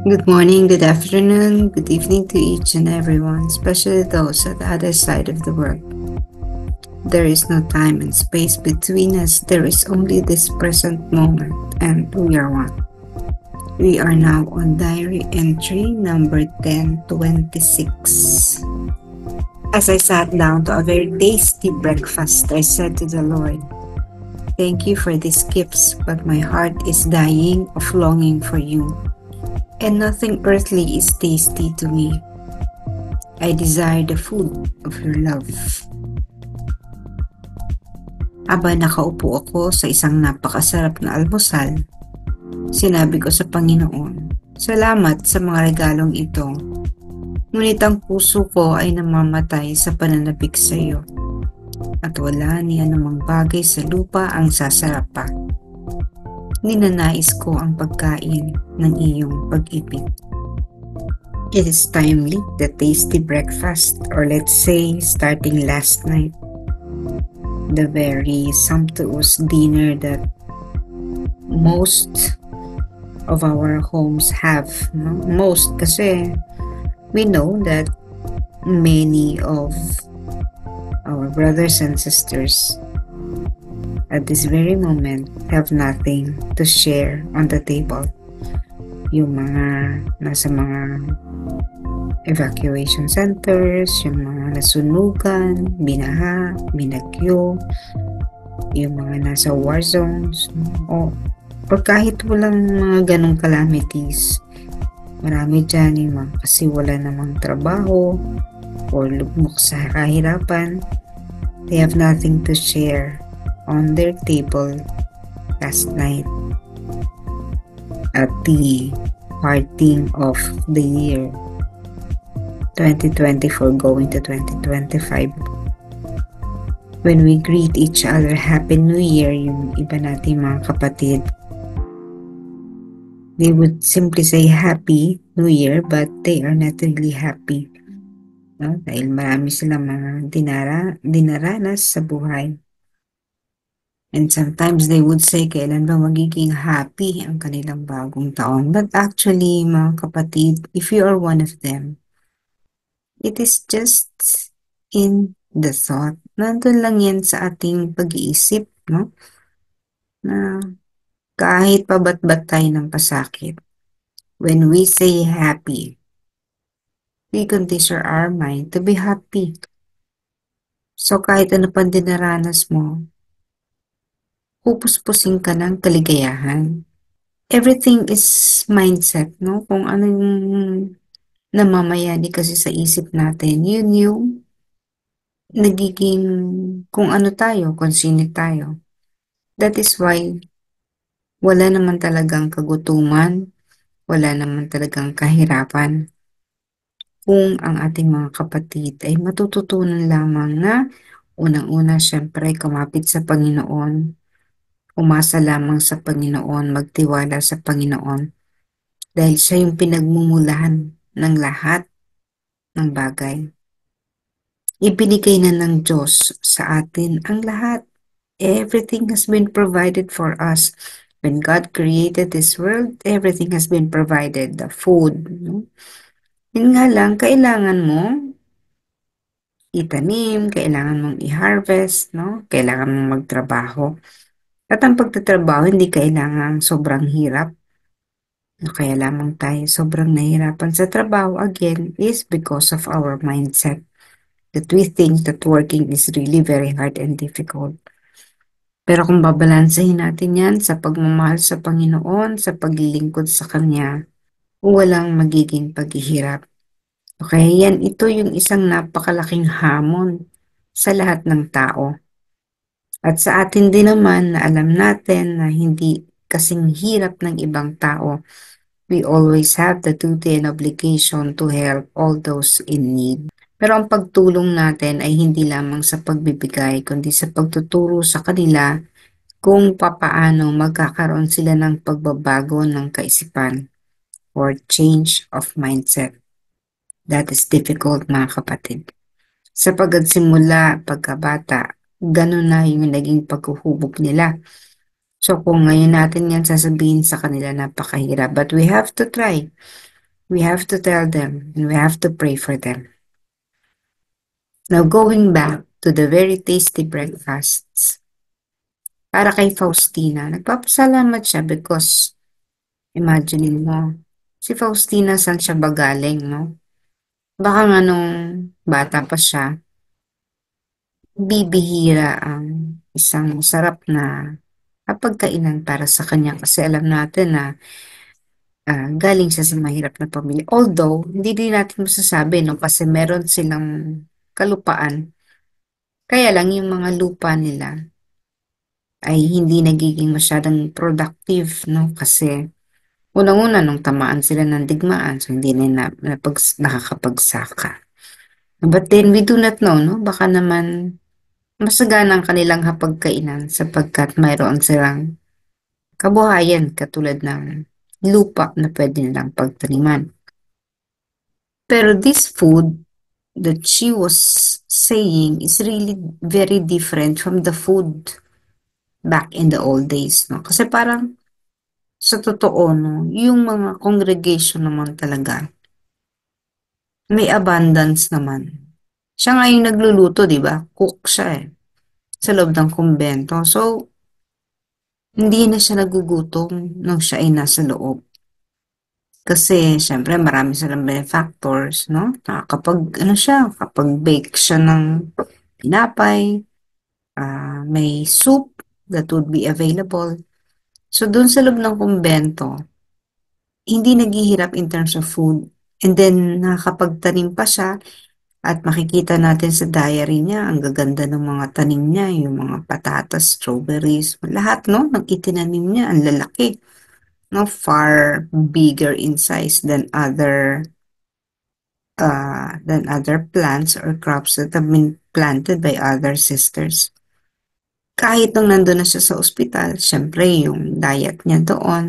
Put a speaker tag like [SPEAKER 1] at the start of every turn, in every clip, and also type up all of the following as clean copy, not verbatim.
[SPEAKER 1] Good morning, good afternoon, good evening to each and everyone, especially those at the other side of the world. There is no time and space between us, there is only this present moment, and we are one. We are now on diary entry number 1026. As I sat down to a very tasty breakfast, I said to the Lord, "Thank you for these gifts, but my heart is dying of longing for you, and nothing earthly is tasty to me. I desire the food of your love." Aba nakaupo ako sa isang napakasarap na almusal, sinabi ko sa Panginoon, "Salamat sa mga regalong ito. Ngunit ang puso ko ay namamatay sa pananabik sa iyo, at wala ni anumang bagay sa lupa ang sasarap pa. Ninanais ko ang pagkain ng iyong pag-ibig." It is timely, the tasty breakfast, or let's say starting last night, the very sumptuous dinner that most of our homes have. No? Most kasi we know that many of our brothers and sisters at this very moment have nothing to share on the table. Yung mga nasa mga evacuation centers, yung mga nasunugan, binaha, binagyo, yung mga nasa war zones, o kahit walang mga ganong calamities. Marami dyan yung mga kasi wala namang trabaho or lugmok sa kahirapan. They have nothing to share on their table last night at the parting of the year 2024 going to 2025. When we greet each other, Happy New Year, yung iba nating mga kapatid, they would simply say Happy New Year, but they are not really happy. No? Dahil marami silang mga dinaranas sa buhay. And sometimes they would say, kailan ba magiging happy ang kanilang bagong taon? But actually, mga kapatid, if you are one of them, it is just in the thought. Nandun lang yan sa ating pag-iisip, no? Na kahit pabat-bat tayo ng pasakit, when we say happy, we condition our mind to be happy. So kahit ano pang dinaranas mo, pupuspusin ka ng kaligayahan. Everything is mindset, no? Kung ano yung namamayani kasi sa isip natin, yun yung nagiging kung ano tayo, kung sino tayo. That is why wala naman talagang kagutuman, wala naman talagang kahirapan kung ang ating mga kapatid ay matututunan lamang na unang-una syempre kumapit sa Panginoon, umasa lamang sa Panginoon, magtiwala sa Panginoon dahil siya yung pinagmumulahan ng lahat ng bagay. Ibinigay na ng Diyos sa atin ang lahat. Everything has been provided for us. When God created this world, everything has been provided. The food, no? Yun nga lang, kailangan mo itanim, kailangan mong i-harvest, no? Kailangan mong magtrabaho. At ang pagtatrabaho, hindi kailangan sobrang hirap. Kaya lamang tayo sobrang nahirapan sa trabaho, again, is because of our mindset. That we think that working is really very hard and difficult. Pero kung babalansahin natin yan sa pagmamahal sa Panginoon, sa paglilingkod sa Kanya, walang magiging paghihirap. Okay, yan, ito yung isang napakalaking hamon sa lahat ng tao. At sa atin din naman na alam natin na hindi kasing hirap ng ibang tao, we always have the duty and obligation to help all those in need. Pero ang pagtulong natin ay hindi lamang sa pagbibigay, kundi sa pagtuturo sa kanila kung papaano magkakaroon sila ng pagbabago ng kaisipan or change of mindset. That is difficult, mga kapatid. Sa pagsimula, pagkabata, ganun na yung naging paghuhubog nila. So kung ngayon natin yan sasabihin sa kanila, napakahirap. But we have to try. We have to tell them and we have to pray for them. Now, going back to the very tasty breakfasts, para kay Faustina, nagpapasalamat siya because imagine mo, si Faustina saan siya ba galing, no? Baka nga nung bata pa siya, bibihira ang isang masarap na kapagkainan para sa kanya kasi alam natin na galing siya sa mahirap na pamilya. Although, hindi din natin masasabi, no? Kasi meron silang kalupaan. Kaya lang yung mga lupa nila ay hindi nagiging masyadong productive, no? Kasi unang-una nung tamaan sila ng digmaan, so hindi nakakapagsaka. But then we do not know, no? Baka naman masagana ang kanilang hapagkainan sapagkat mayroon silang kabuhayan katulad ng lupa na pwede nilang pagtaniman. Pero this food that she was saying is really very different from the food back in the old days, no? Kasi parang sa totoo, no, yung mga congregation naman talaga, may abundance naman. Siya nga yung nagluluto, di ba? Cook siya eh, sa loob ng kumbento. So, hindi na siya nagugutom nung siya ay nasa loob. Kasi, syempre, marami silang benefactors, no? Kapag, ano siya, kapag bake siya ng tinapay, may soup that would be available. So, dun sa loob ng kumbento, hindi naghihirap in terms of food. And then, nakakapagtanim pa siya at makikita natin sa diary niya, ang gaganda ng mga tanim niya, yung mga patatas, strawberries, lahat, no? Ng itinanim niya, ang lalaki, no? Far bigger in size than other plants or crops that have been planted by other sisters. Kahit nung nandun na siya sa ospital, syempre yung diet niya doon,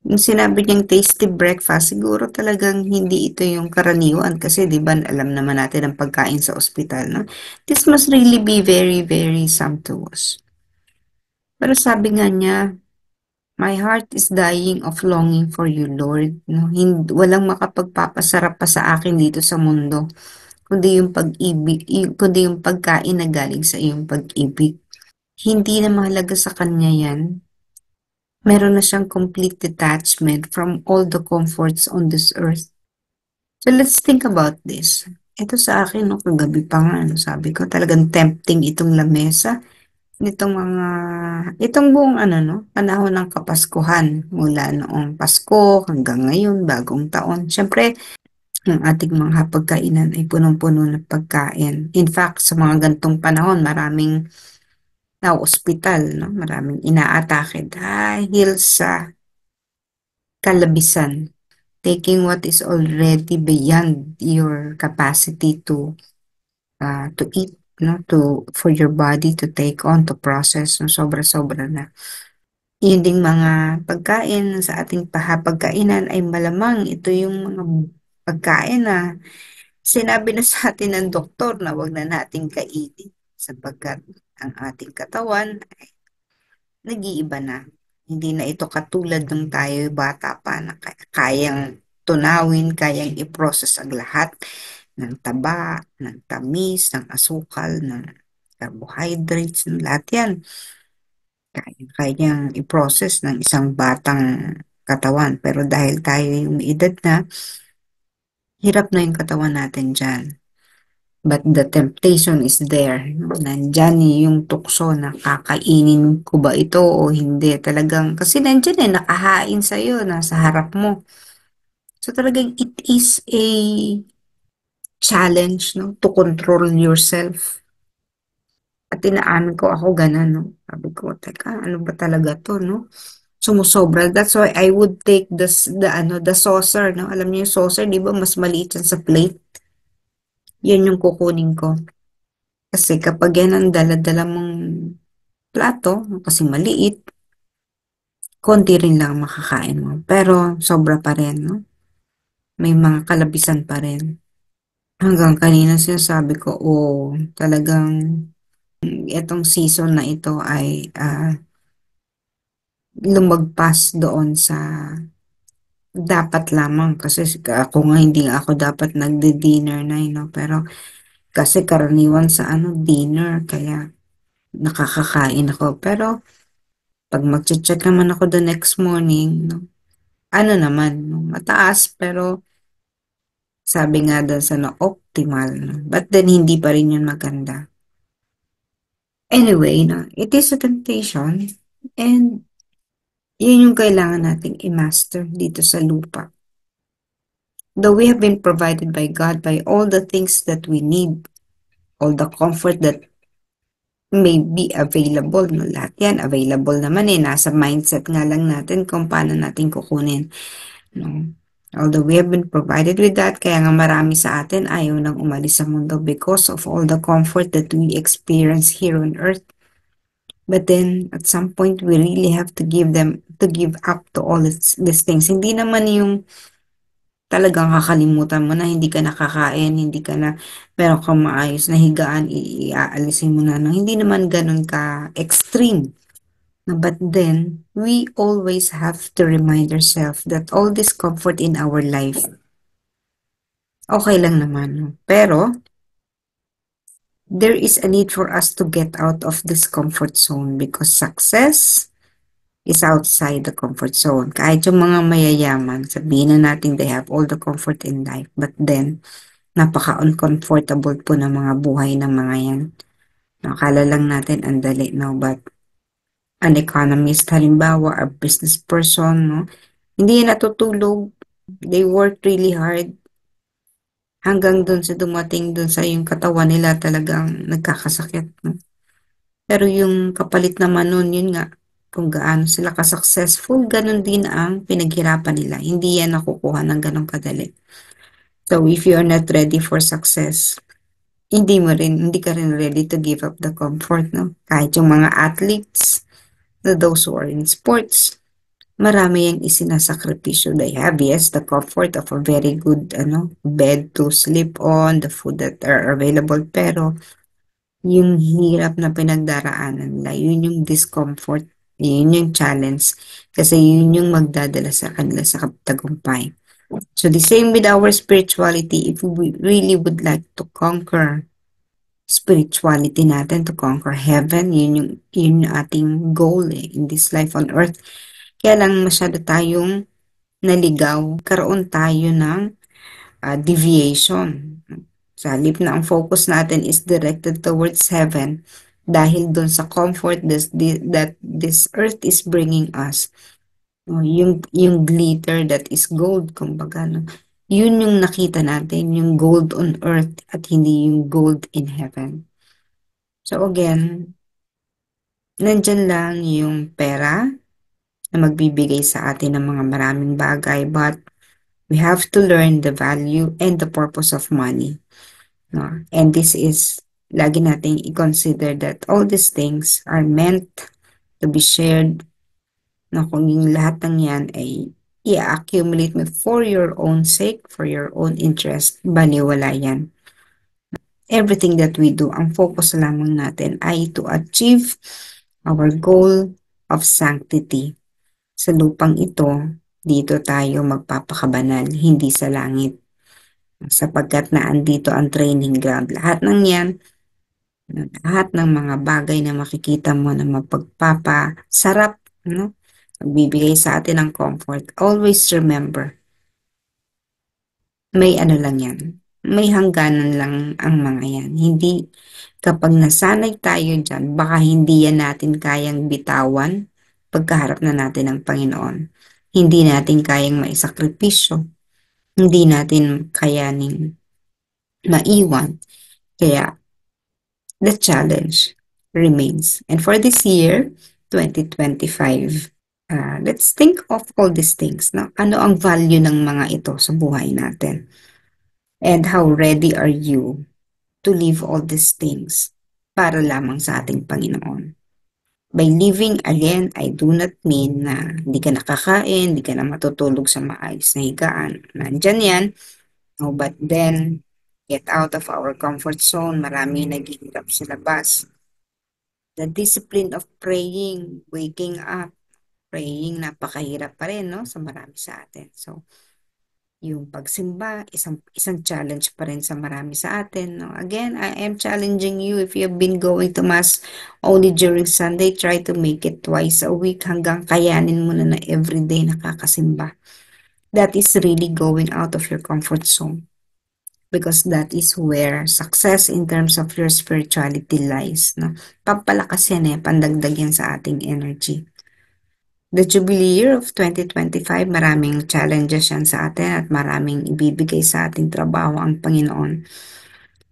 [SPEAKER 1] yung sinabi niyang tasty breakfast, siguro talagang hindi ito yung karaniwan kasi 'di ba alam naman natin ang pagkain sa ospital, no? This must really be very, very sumptuous. Pero sabi nga niya, my heart is dying of longing for you, Lord. No, walang makapagpapasarap pa sa akin dito sa mundo, kundi yung pag-ibig, kundi yung pagkain na galing sa iyong pag-ibig. Hindi na mahalaga sa kanya yan. Meron na siyang complete detachment from all the comforts on this earth. So let's think about this. Ito sa akin, no, kagabi pa nga, no, sabi ko, talagang tempting itong lamesa nitong itong buong no, panahon ng Kapaskuhan, mula noong Pasko hanggang ngayon, bagong taon. Siyempre, ang ating mga hapagkainan ay punong-puno ng pagkain. In fact, sa mga gantong panahon, maraming na-ospital, no? Maraming inaatake dahil sa kalabisan, taking what is already beyond your capacity to eat, no, for your body to take on, to process, no, sobra-sobra na. Yun ding mga pagkain sa ating pagkainan ay malamang ito yung mga pagkain na sinabi na sa atin ng doktor na wag na nating kainin sapagkat ang ating katawan nag-iiba na. Hindi na ito katulad ng tayo bata pa na kayang tunawin, kayang i-process ang lahat ng taba, ng tamis, ng asukal, ng carbohydrates, ng lahat yan. Kayang i-process ng isang batang katawan. Pero dahil tayo yung may edad na, hirap na yung katawan natin dyan. But the temptation is there. No? Nandyan yung tukso na kakainin ko ba ito o hindi. Talagang, kasi nandyan nakahain sa'yo, nasa harap mo. So talagang it is a challenge, no, to control yourself. At tinaamin ko ako ganun, no. Sabi ko, teka, ano ba talaga to, no? Sumusobra. That's why I would take the saucer, no? Alam niyo yung saucer, di ba, mas maliit yan sa plate. Yan yung kukunin ko. Kasi kapag yan ang dala-dala mong plato, kasi maliit, konti rin lang makakain mo. Pero sobra pa rin, no? May mga kalabisan pa rin. Hanggang kanina sinasabi ko, oh, talagang itong season na ito ay lumagpas doon sa dapat lamang kasi ako nga hindi nga ako dapat nagdi-dinner na, eh, 'no, pero kasi karaniwan sa ano, dinner kaya nakakakain ako. Pero 'pag magche-check naman ako the next morning 'no, ano naman 'no, mataas pero sabi nga dun sa optimal 'no, but then hindi pa rin yun maganda. Anyway 'no, it is a temptation and yun yung kailangan nating i-master dito sa lupa. Though we have been provided by God by all the things that we need, all the comfort that may be available, no? Lahat yan available naman eh. Nasa mindset nga lang natin kung paano natin kukunin. No? Although we have been provided with that, kaya nga marami sa atin ayaw nang umalis sa mundo because of all the comfort that we experience here on earth. But then, at some point, we really have to give up to all these things. Hindi naman yung talagang kakalimutan mo na hindi ka nakakain, hindi ka na meron kang maayos na higaan, iaalisin mo na, no? Hindi naman ganun ka-extreme. No, but then, we always have to remind ourselves that all this comfort in our life, okay lang naman, no? Pero, there is a need for us to get out of this comfort zone because success is outside the comfort zone. Kahit yung mga mayayaman, sabihin na natin they have all the comfort in life, but then, napaka-uncomfortable po ng mga buhay ng mga yan. Akala lang natin ang dali, no? But an economist, halimbawa, a business person, no? Hindi yan natutulog. They work really hard hanggang dun sa dumating dun sa yung katawan nila talagang nagkakasakit, no? Pero yung kapalit naman nun, yun nga, kung gaano sila ka-successful, ganun din ang pinaghirapan nila. Hindi yan nakukuha ng ganun kadali. So, if you are not ready for success, hindi ka rin ready to give up the comfort, no? Kahit yung mga athletes, those who are in sports, marami yung isinasakripisyo. They have, yes, the comfort of a very good, bed to sleep on, the food that are available, pero yung hirap na pinagdaraanan nila, yun yung discomfort, yun yung challenge, kasi yun yung magdadala sa kanila sa tagumpay. So the same with our spirituality, if we really would like to conquer spirituality natin, to conquer heaven, yun yung ating goal in this life on earth. Kaya lang masyado tayong naligaw, karoon tayo ng deviation. Sa halip na ang focus natin is directed towards heaven dahil dun sa comfort that this earth is bringing us. Yung glitter that is gold, kumbaga, no? Yun yung nakita natin, yung gold on earth at hindi yung gold in heaven. So again, nandyan lang yung pera na magbibigay sa atin ng mga maraming bagay, but we have to learn the value and the purpose of money. No? And this is, lagi nating i-consider that all these things are meant to be shared. No? Kung yung lahat ng yan ay i-accumulate mo for your own sake, for your own interest, baliwala yan. Everything that we do, ang focus lamang natin ay to achieve our goal of sanctity. Sa lupang ito, dito tayo magpapakabanal, hindi sa langit. Sapagkat na andito ang training ground. Lahat ng yan, lahat ng mga bagay na makikita mo na mapagpapasarap, no? Magbibigay sa atin ng comfort. Always remember, may ano lang yan. May hangganan lang ang mga yan. Hindi, kapag nasanay tayo dyan, baka hindi yan natin kayang bitawan pagkaharap na natin ng Panginoon. Hindi natin kayang maisakripisyo. Hindi natin kayaning maiwan. Kaya, the challenge remains. And for this year, 2025, let's think of all these things. No? Ano ang value ng mga ito sa buhay natin? And how ready are you to leave all these things para lamang sa ating Panginoon? By living, again, I do not mean na hindi ka nakakain, hindi ka na matutulog sa maayos na higaan. Nandyan yan. No, but then, get out of our comfort zone. Marami naghihirap sa labas. The discipline of praying, waking up, praying napakahirap pa rin 'no, sa marami sa atin. So, yung pagsimba isang isang challenge pa rin sa marami sa atin 'no. Again, I am challenging you if you have been going to mass only during Sunday, try to make it twice a week hanggang kayanin mo na everyday nakakasimba. That is really going out of your comfort zone because that is where success in terms of your spirituality lies 'no. Pampalakas yan, pandagdag yan sa ating energy. The Jubilee Year of 2025, maraming challenges yan sa atin at maraming ibibigay sa ating trabaho ang Panginoon.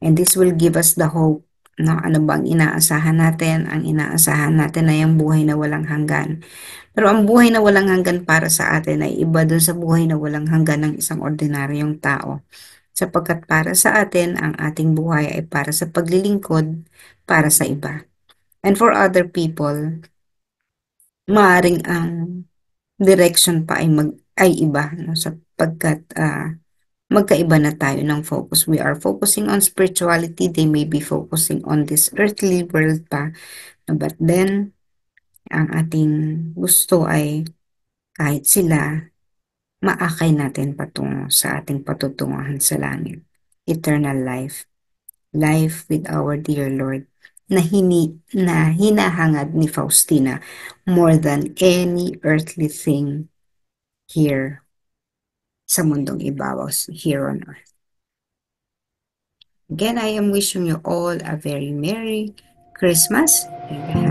[SPEAKER 1] And this will give us the hope. No? Ano bang inaasahan natin? Ang inaasahan natin ay ang buhay na walang hanggan. Pero ang buhay na walang hanggan para sa atin ay iba dun sa buhay na walang hanggan ng isang ordinaryong tao. Sapagkat para sa atin, ang ating buhay ay para sa paglilingkod, para sa iba. And for other people, maaring ang direction pa ay iba 'no, sapagkat, magkaiba na tayo ng focus. We are focusing on spirituality, they may be focusing on this earthly world pa, no, but then ang ating gusto ay kahit sila, maakay natin patungo sa ating patutunguhan sa langit, eternal life, life with our dear Lord na hinahangad ni Faustina more than any earthly thing here sa mundong ibabaw here on earth. Again, I am wishing you all a very Merry Christmas and